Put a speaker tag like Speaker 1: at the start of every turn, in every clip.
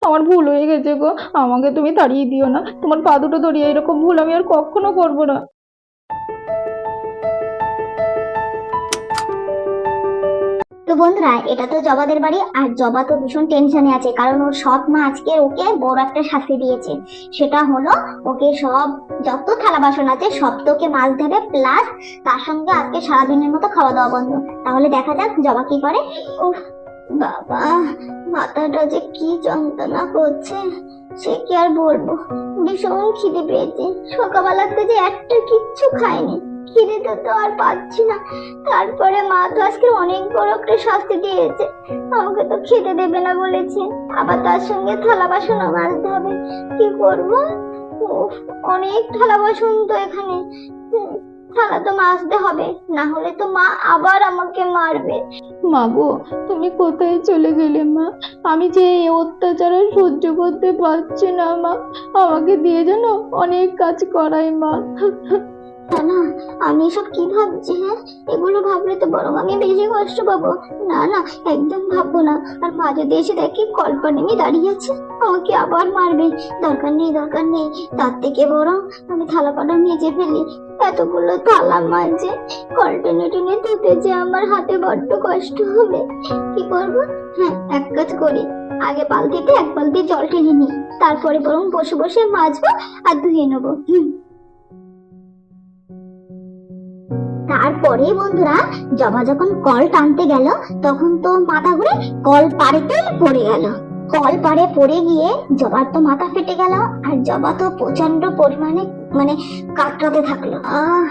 Speaker 1: আমার ভুল হয়ে গেছে গো, আমাকে তুমি তাড়িয়ে দিও না, তোমার পা দুটো ধরিয়ে, এরকম ভুল আমি আর কখনো করবো না।
Speaker 2: তো বন্ধুরা, এটা তো জবাদের বাড়ি, আর জবা তো ভীষণ টেনশনে আছে, কারণ ওর সৎ মা আজকে ওকে বড় একটা শাস্তি দিয়েছে। সেটা হলো ওকে সব যত থালা বাসন আছে সব তো ওকে মাজতে হবে, প্লাস তার সঙ্গে আজকে সারাদিনের মতো খাওয়া দাওয়া বন্ধ। তাহলে দেখা যাক জবা কি করে। উফ বাবা, মাথাটা যে কি যন্ত্রণা করছে সে কি আর বলবো। ভীষণ খিদে পেয়েছে, সকালবেলা থেকে একটা কিচ্ছু খাইনি, খিদেতে তো আর পাচ্ছি না। তারপরে মা তো আজকে অনেক বড় একটা শাস্তি দিয়েছে, আমাকে তো খেতে দেবে না বলেছে, আবার তার সঙ্গে থালা বাসনও মাজতে হবে। কি করব? উফ, অনেক থালা বাসন তো এখানে, থালা তো মাজতে হবে, না হলে তো মা আবার আমাকে মারবে।
Speaker 1: মা গো, তুমি কোথায় চলে গেলে মা? আমি যে এই অত্যাচার আর সহ্য করতে পারছি না মা, আমাকে দিয়ে যেন অনেক কাজ করাই মা।
Speaker 2: না না, আমি এসব কি ভাবছি? হ্যাঁ, এগুলো ভাবলে তো বরং আমি বেশি কষ্ট পাবো। না না, একদম ভাববো না। আর মা যদি এসে দেখি কল্পা নেমে দাঁড়িয়ে আছে, আমাকে আবার মারবে। দরকার নেই দরকার নেই, তার থেকে বরং আমি থালা কটা মেজে ফেলি। এতগুলো থালা মাঝে কল্পনে টেনে ধুতে যে আমার হাতে বড্ড কষ্ট হবে। কি করবো? হ্যাঁ, এক কাজ করি, আগে বালতিতে এক বালতি জল টেনে নিই, তারপরে বরং বসে বসে মাজবো আর ধুয়ে নেবো। তারপরে বন্ধুরা, জবা যখন কল টানতে গেল তখন তো মাথা ঘুরে কল পাড়েতে পড়ে গেল। কল পাড়ে পড়ে গিয়ে জবার তো মাথা ফেটে গেল, আর জবা তো প্রচন্ড পরিমাণে কাতরাতে থাকলো। আহ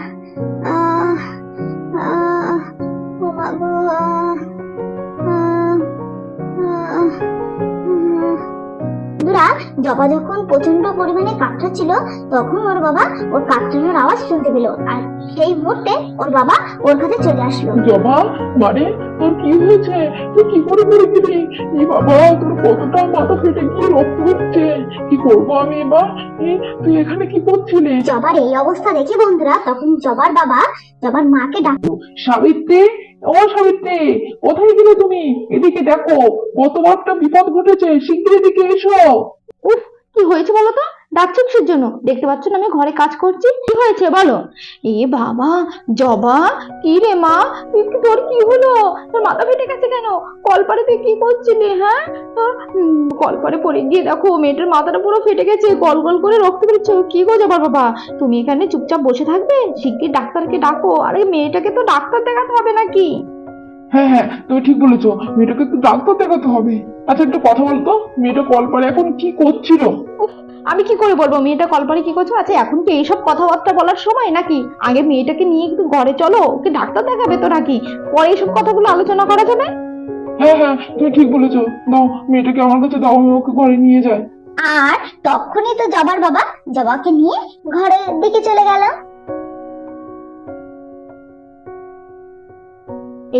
Speaker 2: আহ আহ ও মা গো, আহ আহ বন্ধুরা, জবা যখন প্রচন্ড পরিমাণে কাতরাচ্ছিল তখন ওর বাবা ওর কাতরানোর আওয়াজ শুনতে পেল, আর সেই মুহূর্তে ওর বাবা ওর কাছে চলে আসলো।
Speaker 3: জবা, মানে তোর কি হয়েছে? তুই কি করে পড়ে গেলি? এই বাবা, তোর কতটা মাথা ফেটে গিয়ে রক্ত বেরোচ্ছে, কি করবো আমি এবার? তুই এখানে কি করছিলি?
Speaker 2: জবার এই অবস্থা দেখে বন্ধুরা তখন জবার বাবা জবার মাকে ডাকলো।
Speaker 3: সাবিত্রী, ও সাবিত্রী, কোথায় গেলে তুমি? এদিকে দেখো, কত বড় একটা বিপদ ঘটেছে, শিগগির এদিকে এসো।
Speaker 1: উফ, কি হয়েছে বলো তো? ডাকছো কিসের জন্য? দেখতে পাচ্ছ না আমি ঘরে কাজ করছি? কি হয়েছে বলো? এ বাবা, জবা, কি রে মা, তোর কি হলো? তোর মাথা ফেটে গেছে কেন? কলপারে তুই কি করছিলি? হ্যাঁ, কলপারে পড়ে গিয়ে দেখো মেয়েটার মাথাটা পুরো ফেটে গেছে, গল গল করে রক্ত বেরোচ্ছে। কি গো জবার বাবা, তুমি এখানে চুপচাপ বসে থাকবে? শিগগির ডাক্তারকে ডাকো। আরে মেয়েটাকে তো ডাক্তার দেখাতে হবে নাকি?
Speaker 3: হ্যাঁ হ্যাঁ, তুমি ঠিক বলেছো, মেয়েটাকে একটু ডাক্তার দেখাতে হবে। আচ্ছা, একটু কথা বলতো, মেয়েটা কলপারে এখন কি করছিল?
Speaker 1: আমি কি করে বলবো মেয়েটা কলপারে কি করছো? আচ্ছা, এখন কি এইসব কথাবার্তা বলার সময় নাকি? আগে মেয়েটাকে নিয়ে একটু ঘরে চলো, ওকে ডাক্তার দেখাবে তো নাকি, পরে এইসব কথাগুলো আলোচনা করা যাবে।
Speaker 3: হ্যাঁ হ্যাঁ, তুমি ঠিক বলেছো, দাও মেয়েটাকে আমার কাছে দাও, আমি ওকে ঘরে নিয়ে যাই।
Speaker 2: আর তখনই তো জবার বাবা জবাকে নিয়ে ঘরের দিকে চলে গেল।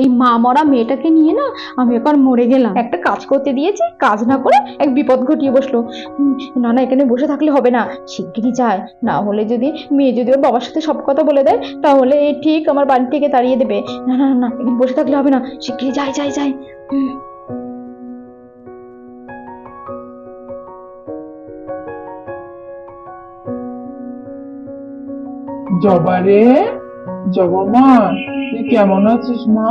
Speaker 1: এই মা মরা মেয়েটাকে নিয়ে না আমি এখন মরে গেলাম। একটা কাজ করতে দিয়েছে, কাজ না করে এক বিপদ ঘটিয়ে বসলো। না না, এখানে বসে থাকলে হবে না, শিগগিরই যায়, না হলে যদি মেয়ে যদি ওর বাবার সাথে সব কথা বলে দেয় তাহলে এই ঠিক আমার বাড়ি থেকে তাড়িয়ে দেবে। না না না, এখানে বসে থাকলে হবে না, শিগগিরই যাই যাই যাই।
Speaker 3: জবা রে, জবা মা, তুই কেমন আছিস মা?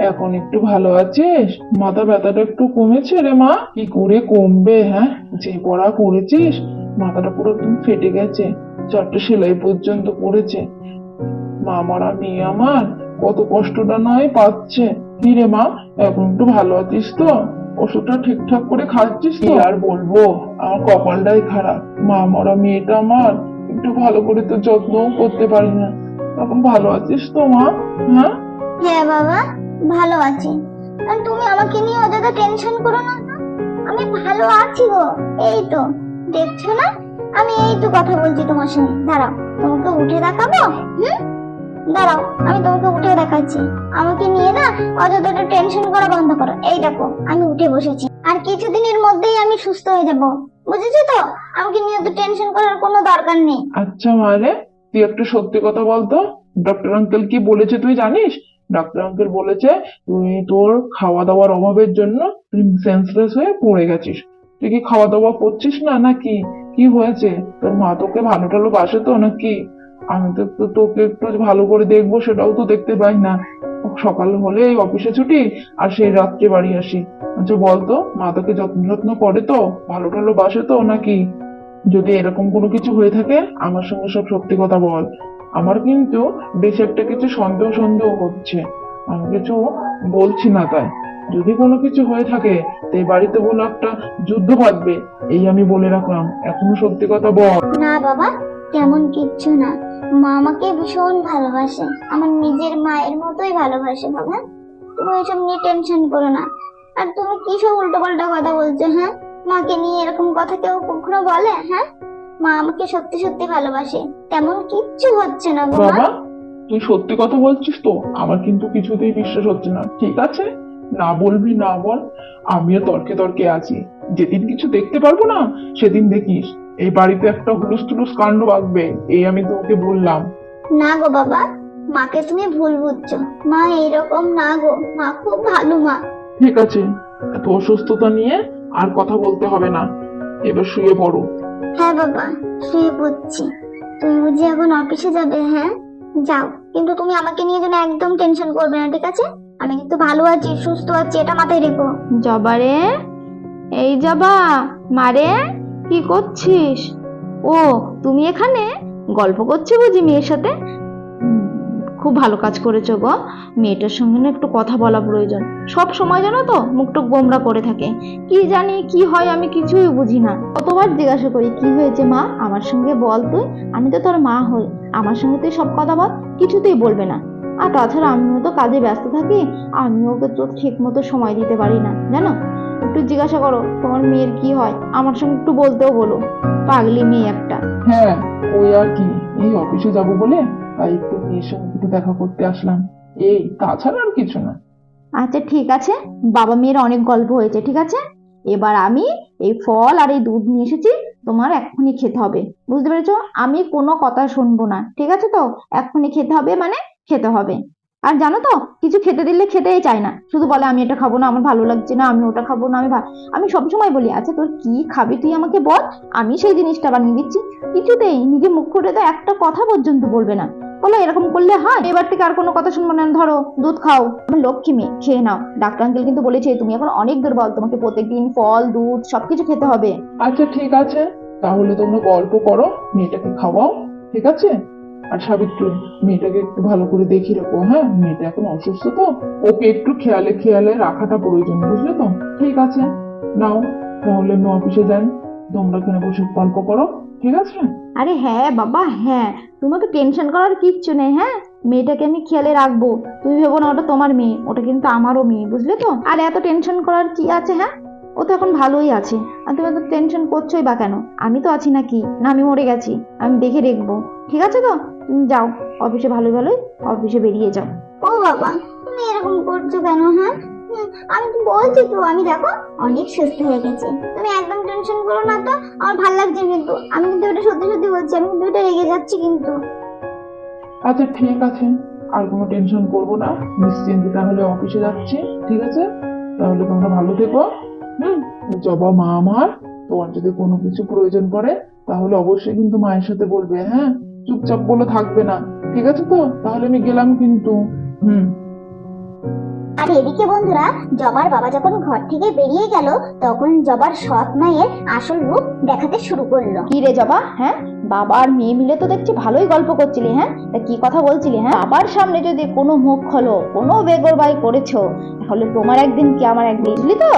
Speaker 3: এখন একটু ভালো আছিস? মাথা ব্যথাটা একটু কমেছে রে মা? কি করে কমবে, হ্যাঁ, যে পড়া করেছিস, মাথাটা পুরো একদম ফেটে গেছে, 4টে সেলাই পর্যন্ত পড়েছে। মা মরা মেয়ে আমার কত কষ্টটা নয় পাচ্ছে। কি রে মা, এখন একটু ভালো আছিস তো? ওষুধটা ঠিকঠাক করে খাচ্ছিস তো? আর বলবো, আমার কপালটাই খারাপ, মা মরা মেয়েটা আমার, একটু ভালো করে তো যত্নও করতে পারি না। এখন ভালো আছিস তো মা? হ্যাঁ
Speaker 2: হ্যাঁ বাবা, ভালো আছি। আর তুমি আমাকে নিয়ে অযথা টেনশন করো না তো। আমি ভালো আছি গো, এই তো দেখছো না, আমি এই তো কথা বলছি তোমার সঙ্গে। দাঁড়াও, তোমাকে উঠে দেখাবো। দাঁড়াও, আমি তোমাকে উঠে দেখাচ্ছি। আমাকে নিয়ে না অযথা টেনশন করা বন্ধ করো। এই দেখো, আমি উঠে বসেছি, আর কিছুদিনের মধ্যেই আমি সুস্থ হয়ে যাব, বুঝেছো তো? আমাকে নিয়ে তো টেনশন করার কোনো দরকার নেই।
Speaker 3: আচ্ছা মা রে, তুই একটা সত্যি কথা বলতো, ডক্টর আঙ্কেল কি বলেছে তুই জানিস? ডক্টর আঙ্কেল বলেছে তুই তোর খাওয়া দাওয়ার অভাবের জন্য তুই সেন্সলেস হয়ে পড়ে গেছিস। তুই কি খাওয়া দাওয়া করছিস না নাকি? কি হয়েছে? তোর মা তোকে ভালো টালো বাসে তো নাকি? আমি তো তোকে একটু ভালো করে দেখবো সেটাও তো দেখতে পাই না। সকাল হলে এই অফিসে ছুটি, আর সেই রাত্রে বাড়ি আসি। আচ্ছা বলতো, মা তোকে যত্ন যত্ন করে তো, ভালো টালো বাসে তো নাকি? যদি এরকম কোনো কিছু হয়ে থাকে আমার সঙ্গে সব সত্যি কথা বল। আমার কিন্তু বেশ একটা কিছু সন্দেহ সন্দেহ হচ্ছে। আমি কিছু বলছি না তাই। যদি কোনো কিছু হয়ে থাকে তো এই বাড়িতে বলো একটা যুদ্ধ বাঁধবে, এই আমি বলে রাখলাম। এখনো সত্যি কথা বল।
Speaker 2: না বাবা, তেমন কিচ্ছু না। মা আমাকে ভীষণ ভালোবাসে, আমার নিজের মায়ের মতোই ভালোবাসে বাবা। তুমি এসব নিয়ে টেনশন করো না। আর তুমি কি সব উল্টো পাল্টা কথা বলছো? হ্যাঁ, মাকে নিয়ে এরকম কথা কেউ কখনো বলে? হ্যাঁ, মা আমাকে সত্যি সত্যি ভালোবাসে, তেমন কিচ্ছু হচ্ছে না বাবা।
Speaker 3: বাবা, তুই সত্যি কথা বলছিস তো? আমার কিন্তু কিছুতেই বিশ্বাস হচ্ছে না। ঠিক আছে, না বলবি না বল, আমিও তর্কে তর্কে আছি। যেদিন কিছু দেখতে পারবো না সেদিন দেখিস এই বাড়িতে একটা হুলুস তুলুস কাণ্ড বাঁধবে, এই আমি তোকে বললাম।
Speaker 2: না গো বাবা, মাকে তুমি ভুল বুঝছো। মা এরকম না গো, মা খুব ভালো মা।
Speaker 3: ঠিক আছে, এত অসুস্থতা নিয়ে আর কথা বলতে হবে না, এবার শুয়ে পড়ো।
Speaker 2: হ্যাঁ বাবা, শুয়ে পড়ছি। তুমি বুঝি এখন অফিসে যাবে? হ্যাঁ যাও, কিন্তু তুমি আমাকে নিয়ে যেন একদম টেনশন করবে না, ঠিক আছে? আমি কিন্তু ভালো আছি, সুস্থ আছি, এটা মাথায় রেখো।
Speaker 1: জবা রে, এই জবা, মারে, কি করছিস? ও, তুমি এখানে গল্প করছো বুঝি মেয়ের সাথে? খুব ভালো কাজ করেছো গো। মেয়েটার সঙ্গে না একটু কথা বলা প্রয়োজন। সব সময় জানো তো মুখটা গোমরা করে থাকে। কি জানি কি হয়, আমি কিছুই বুঝি না। কতবার জিজ্ঞাসা করি কি হয়েছে মা, আমার সঙ্গে বল তুই, আমি তো তোর মা হই, আমার সঙ্গে তুই সব কথা বল, কিছুতেই বলবে না। আর তাছাড়া আমিও তো কাজে ব্যস্ত থাকি, আমিও ওকে তো ঠিক মতো সময় দিতে পারি না জানো। একটু জিজ্ঞাসা করো তোমার মেয়ের কি হয়, আমার সঙ্গে একটু বলতেও বলো। পাগলি মেয়ে একটা।
Speaker 3: হ্যাঁ, ওই আর কি, এই অফিসে যাব বলে তাই একটু মেয়ের সঙ্গে একটু দেখা করতে আসলাম, এই তাছাড়া আর কিছু না।
Speaker 1: আচ্ছা ঠিক আছে, বাবা মেয়ের অনেক গল্প হয়েছে, ঠিক আছে? এবার আমি এই ফল আর এই দুধ নিয়ে এসেছি, তোমার এক্ষুনি খেতে হবে, বুঝতে পেরেছো? আমি কোনো কথা শুনবো না, ঠিক আছে তো? এক্ষুনি খেতে হবে মানে খেতে হবে। আর জানো তো, কিছু খেতে দিলে খেতেই চায় না, শুধু বলে আমি এটা খাবো না, আমার ভালো লাগছে না, আমি ওটা খাবো না, আমি সবসময় বলি আচ্ছা তোর কি খাবি তুই আমাকে বল, আমি সেই জিনিসটা বানিয়ে দিচ্ছি। কিছুতেই নিজে মুখ খুলে তো একটা কথা পর্যন্ত বলবে না। বলো এরকম করলে হয়? এবার থেকে আর কোনো কথা শুনবো না। ধরো দুধ খাও, আমার লক্ষ্মী মেয়ে, খেয়ে নাও। ডাক্তার আঙ্কেল কিন্তু বলেছে তুমি এখন অনেক দুর্বল, তোমাকে প্রত্যেকদিন ফল দুধ সবকিছু খেতে হবে।
Speaker 3: আচ্ছা ঠিক আছে, তাহলে তোমরা গল্প করো, মেয়েটাকে খাওয়াও, ঠিক আছে? আর সাবিত্রী, মেয়েটাকে একটু ভালো করে দেখি রাখো। হ্যাঁ, মেয়েটা এখন অসুস্থ তো, ওকে একটু খেয়ালে খেয়ালে রাখাটা প্রয়োজন, বুঝলে তো? ঠিক আছে, নাও তাহলে আমি অফিসে যাই, তোমরা এখানে বসে গল্প করো, ঠিক আছে?
Speaker 1: আরে হ্যাঁ বাবা হ্যাঁ, তোমাকে টেনশন করার কিচ্ছু নেই। হ্যাঁ, মেয়েটাকে আমি খেয়ালে রাখবো, তুমি ভেবো না ওটা তোমার মেয়ে, ওটা কিন্তু আমারও মেয়ে, বুঝলে তো? আর এত টেনশন করার কি আছে? হ্যাঁ, ও তো এখন ভালোই আছে, আর তুমি তো টেনশন করছোই বা কেন? আমি তো আছি নাকি? না আমি মরে গেছি? আমি দেখে দেখবো, ঠিক আছে তো? তুমি যাও অফিসে, ভালোই ভালোই অফিসে বেরিয়ে যাও।
Speaker 2: ও বাবা, তুমি এরকম করছো কেন? হ্যাঁ, আমি তো বলছি তো, আমি দেখো অনেক সুস্থ হয়ে গেছি। তুমি একদম টেনশন করো না তো, আমার ভালো লাগছে কিন্তু। আমি কিন্তু এটা সত্যি সত্যি বলছি, আমি কিন্তু এটা রেগে যাচ্ছি কিন্তু।
Speaker 3: আচ্ছা ঠিক আছে, আর কোনো টেনশন করবো না, নিশ্চিন্তে তাহলে অফিসে যাচ্ছি, ঠিক আছে? তাহলে তোমরা ভালো থেকো। হুম, জবা মা আমার, তোমার যদি কোনো কিছু প্রয়োজন পড়ে তাহলে অবশ্যই কিন্তু মায়ের সাথে বলবে। হ্যাঁ, চুপচাপ বলে থাকবে না, ঠিক আছে তো? তাহলে আমি গেলাম কিন্তু। হুম।
Speaker 2: আর এদিকে বন্ধুরা, জবার বাবা যখন ঘর থেকে বেরিয়ে গেল, তখন জবার সৎ মায়ের আসল রূপ দেখাতে শুরু করলো।
Speaker 1: কি রে জবা, হ্যাঁ বাবা আর মেয়ে মিলে তো দেখছি ভালোই গল্প করছিলি। হ্যাঁ, তা কি কথা বলছিলি? হ্যাঁ, বাবার সামনে যদি কোনো মুখ খোলো, কোনো বেগরবাই করেছো, তাহলে তোমার একদিন কি আমার একদিন, বুঝলি তো?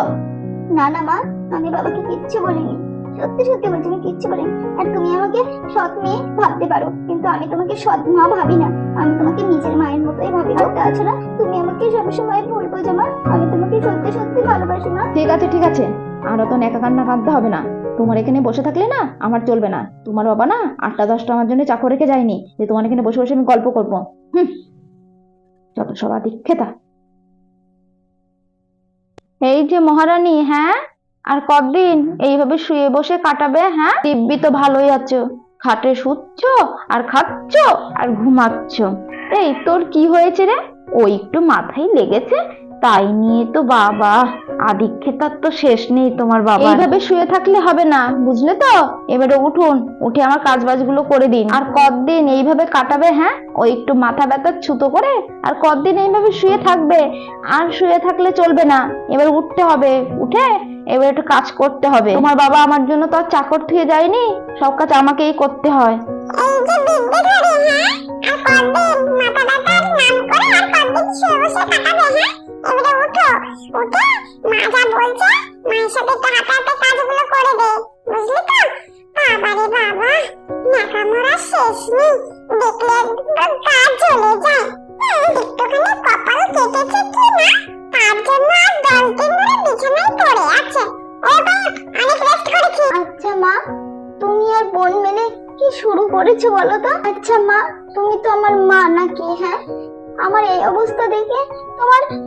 Speaker 2: না না মা, আমি বাবাকে কিচ্ছু বলিনি, সত্যি সত্যি বলছি, আমি কিচ্ছু বলিনি। আর তুমি আমাকে সৎ মেয়ে ভাবতে পারো, কিন্তু আমি তোমাকে সৎ মা ভাবি না, আমি তোমাকে নিজের মায়ের মতোই ভাবি। আর তাছাড়া তুমি আমাকে সবসময় বলবো যে মা, আমি তোমাকে সত্যি সত্যি ভালোবাসি না।
Speaker 1: ঠিক আছে ঠিক আছে, আর অত নেকা কান্না কাঁদতে হবে না। তোমার এখানে বসে থাকলে না আমার চলবে না। তোমার বাবা না 8টা-10টা আমার জন্য চাকর রেখে যায়নি যে তোমার এখানে বসে বসে আমি গল্প করবো। হুম, যত সব আদিক্ষেতা। এই যে মহারানী, হ্যাঁ আর কতদিন এইভাবে শুয়ে বসে কাটাবে? হ্যাঁ, দিব্যি তো ভালোই আছো, খাটে শুচ্ছ আর খাচ্ছ আর ঘুমাচ্ছ। এই তোর কি হয়েছে রে? ওই একটু মাথায় লেগেছে, তাই নিয়ে তো বাবা আদিক্ষেতার তো শেষ নেই তোমার বাবা। এইভাবে শুয়ে থাকলে হবে না, বুঝলে তো? এবারে উঠুন, উঠে আমার কাজ বাজগুলো করে দিন। আর কতদিন এইভাবে কাটাবে? হ্যাঁ, ওই একটু মাথা ব্যথার ছুতো করে আর কতদিন এইভাবে শুয়ে থাকবে? আর শুয়ে থাকলে চলবে না, এবার উঠতে হবে। উঠে এবার একটু কাজ করতে হবে। তোমার বাবা আমার জন্য তো আর চাকর থুয়ে যায়নি, সব কাজ আমাকেই করতে হয়।
Speaker 2: এই যে বিদ্যে ধরে, হ্যাঁ, আর কতদিন মাথা ব্যথার নাম করে আর কতদিন শুয়ে বসে কাটাবে? হ্যাঁ, এবারে উঠো, উঠে মা যা বলছে মায়ের সাথে একটু হাতে হাতে কাজগুলো করে দে, বুঝলি তো? বাবারে বাবা, নাকামোরা শেষ নেই, দেখলে একদম গা জ্বলে যায়। একটুখানি কপাল কেটেছে কি না, তার জন্য আর 10 দিন ধরে বিছানায় পড়ে আছে। ও বাবা, অনেক রেস্ট করেছি। আচ্ছা মা, তুমি আর বোন মিলে কি শুরু করেছো বলো তো? আচ্ছা মা, তুমি তো আমার মা নাকি? হ্যাঁ, আমার এই অবস্থা দেখে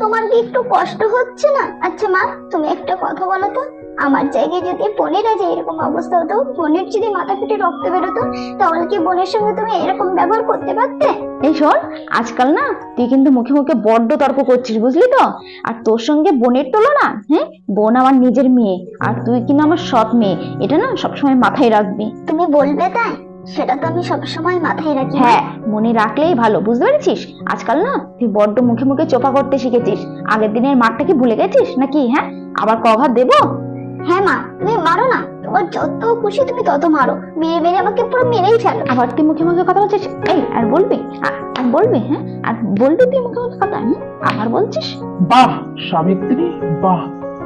Speaker 2: তোমার কি একটু কষ্ট হচ্ছে না? আচ্ছা মা, তুমি একটা কথা বলো তো, আমার জায়গায় যদি বোনের আজ এরকম অবস্থা হতো, বোনের যদি মাথা ফেটে রক্ত বেরোতো, তাহলে কি বোনের সঙ্গে তুমি এরকম ব্যবহার করতে পারতে?
Speaker 1: এই শোন, আজকাল না তুই কিন্তু মুখে মুখে বড্ড তর্ক করছিস, বুঝলি তো? আর তোর সঙ্গে বোনের তুলনা? হ্যাঁ, বোন আমার নিজের মেয়ে আর তুই কিন্তু আমার সৎ মেয়ে, এটা না সবসময় মাথায় রাখবি।
Speaker 2: তুমি বলবে তাই? সেটা তো আমি সবসময় মাথায় রাখি।
Speaker 1: হ্যাঁ, মনে রাখলেই ভালো, বুঝতে পেরেছিস? আজকাল না তুই বড্ড মুখে মুখে চোপা করতে শিখেছিস। আগের দিনের মারটা কি ভুলে গেছিস নাকি? হ্যাঁ, আবার কভার দেবো?
Speaker 2: হ্যাঁ মা, তুমি মারো না, তোমার যত খুশি তুমি তত মারো, মেরে মেরে আমাকে পুরো মেরেই ফেলো।
Speaker 1: আবার তুই মুখে মুখে কথা বলছিস? এই, আর বলবি? আর বলবি? হ্যাঁ, আর বলবি তুই মুখে মুখে কথা? আবার বলছিস?
Speaker 3: বাহ সাবিত্রী, বাহ,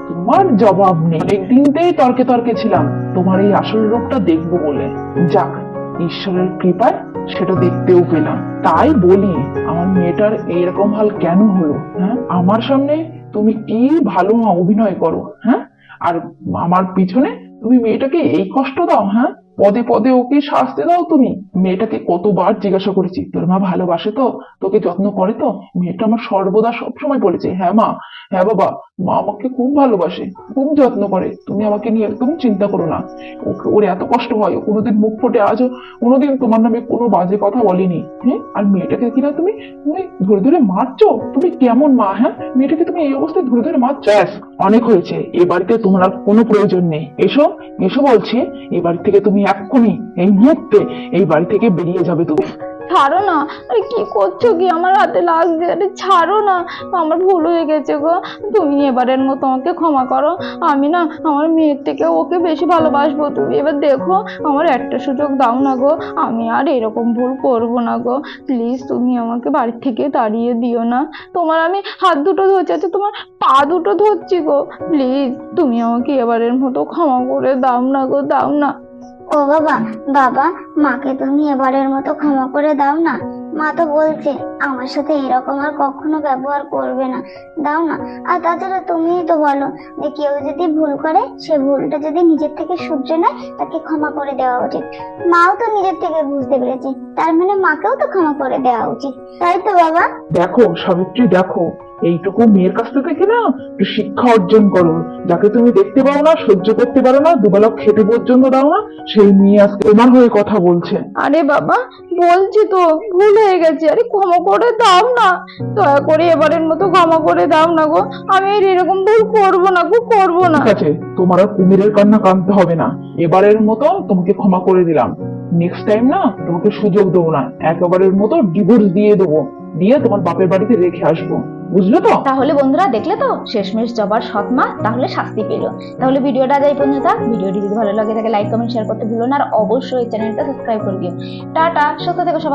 Speaker 3: তোমার জবাব নেই। অনেকদিন থেকেই তর্কে তর্কে ছিলাম তোমার এই আসল রূপটা দেখবো বলে। যাক, ঈশ্বরের কৃপায় সেটা দেখতেও পেলাম। তাই বলি, আমার মেয়েটার এইরকম হাল কেন হলো? হ্যাঁ, আমার সামনে তুমি কি ভালো অভিনয় করো, হ্যাঁ, আর আমার পিছনে তুমি মেয়েটাকে এই কষ্ট দাও। হ্যাঁ, পদে পদে ওকে শাস্তি দাও। তুমি মেয়েটাকে কতবার জিজ্ঞাসা করেছি তোর মা ভালোবাসে তো, তোকে যত্ন করে তো? মেয়েটা আমার সর্বদা সবসময় বলেছে হ্যাঁ মা, হ্যাঁ বাবা, মা আমাকে খুব ভালোবাসে, খুব যত্ন করে, তুমি আমাকে নিয়ে একদম চিন্তা করো না। ওকে, ওর এত কষ্ট হয়, ও কোনোদিন মুখ ফুটে আজও কোনোদিন তোমার নামে কোনো বাজে কথা বলেনি। হ্যাঁ, আর মেয়েটাকে কিনা তুমি তুমি ধরে ধরে মারছো? তুমি কেমন মা? হ্যাঁ, মেয়েটাকে তুমি এই অবস্থায় ধরে ধরে মারছো। ব্যাস, অনেক হয়েছে, এ বাড়িতে তোমার আর কোনো প্রয়োজন নেই। এসো এসো বলছি, এই বাড়ি থেকে তুমি এক্ষুনি এই মুহূর্তে এই বাড়ি থেকে বেরিয়ে যাবে তুমি।
Speaker 1: ছাড়ো না, আরে কি করছো কি? আমার হাতে লাগছে, আরে ছাড়ো না, আমার ভুল হয়ে গেছে গো। তুমি এবারের মতো আমাকে ক্ষমা করো। আমি না আমার মেয়ের থেকে ওকে বেশি ভালোবাসবো। তুমি এবার দেখো, আমার একটা সুযোগ দাও না গো, আমি আর এরকম ভুল করবো না গো। প্লিজ তুমি আমাকে বাড়ি থেকে তাড়িয়ে দিও না। তোমার আমি হাত দুটো ধরছি, আচ্ছা তোমার পা দুটো ধরছি গো। প্লিজ তুমি আমাকে এবারের মতো ক্ষমা করে দাও না গো, দাও না।
Speaker 2: ও বাবা, বাবা, মাকে তুমি এবারের মতো ক্ষমা করে দাও না। মা তো বলছে আমার সাথে এরকম আর কখনো ব্যবহার করবে না, দাও না। আর তাছাড়া তুমিই তো বলো যে কেউ যদি ভুল করে, সে ভুলটা যদি নিজের থেকে শুধরে নেয়, তাকে ক্ষমা করে দেওয়া উচিত। মাও তো নিজের থেকে বুঝতে পেরেছে, তার মানে মাকেও তো ক্ষমা করে দেওয়া উচিত, তাই তো বাবা?
Speaker 3: দেখো সাবিত্রী, দেখো, এইটুকু মেয়ের কাছ থেকে না একটু শিক্ষা অর্জন করো। যাকে তুমি দেখতে পাও না, সহ্য করতে পারো না, দুবেলা খেতে পর্যন্ত দাও না, সেই মেয়ে আজকে তোমার হয়ে কথা বলছে।
Speaker 1: আরে বাবা, বলছি তো ভুল হয়ে গেছে, আরে ক্ষমা করে দাও না, দয়া করে এবারের মতো ক্ষমা করে দাও না গো। আমি আর এরকম ভুল করবো না গো, করবো না।
Speaker 3: ঠিক আছে, তোমার আর কুমিরের কান্না কাঁদতে হবে না। এবারের মতো তোমাকে ক্ষমা করে দিলাম। নেক্সট টাইম না তোমাকে সুযোগ দেবো না, একেবারের মতো ডিভোর্স দিয়ে দেবো, দিয়ে তোমার বাপের বাড়িতে রেখে আসবো, বুঝলে তো?
Speaker 1: তাহলে বন্ধুরা দেখলে তো, শেষমেশ জবার সৎ মা তাহলে শাস্তি পেল। তাহলে ভিডিওটা যাই পর্যন্ত থাক। ভিডিওটি যদি ভালো লাগে থাকে লাইক কমেন্ট শেয়ার করতে ভুলো না, আর অবশ্যই চ্যানেলটা সাবস্ক্রাইব করে দিও। টাটা, সুস্থ থেকো সবাই।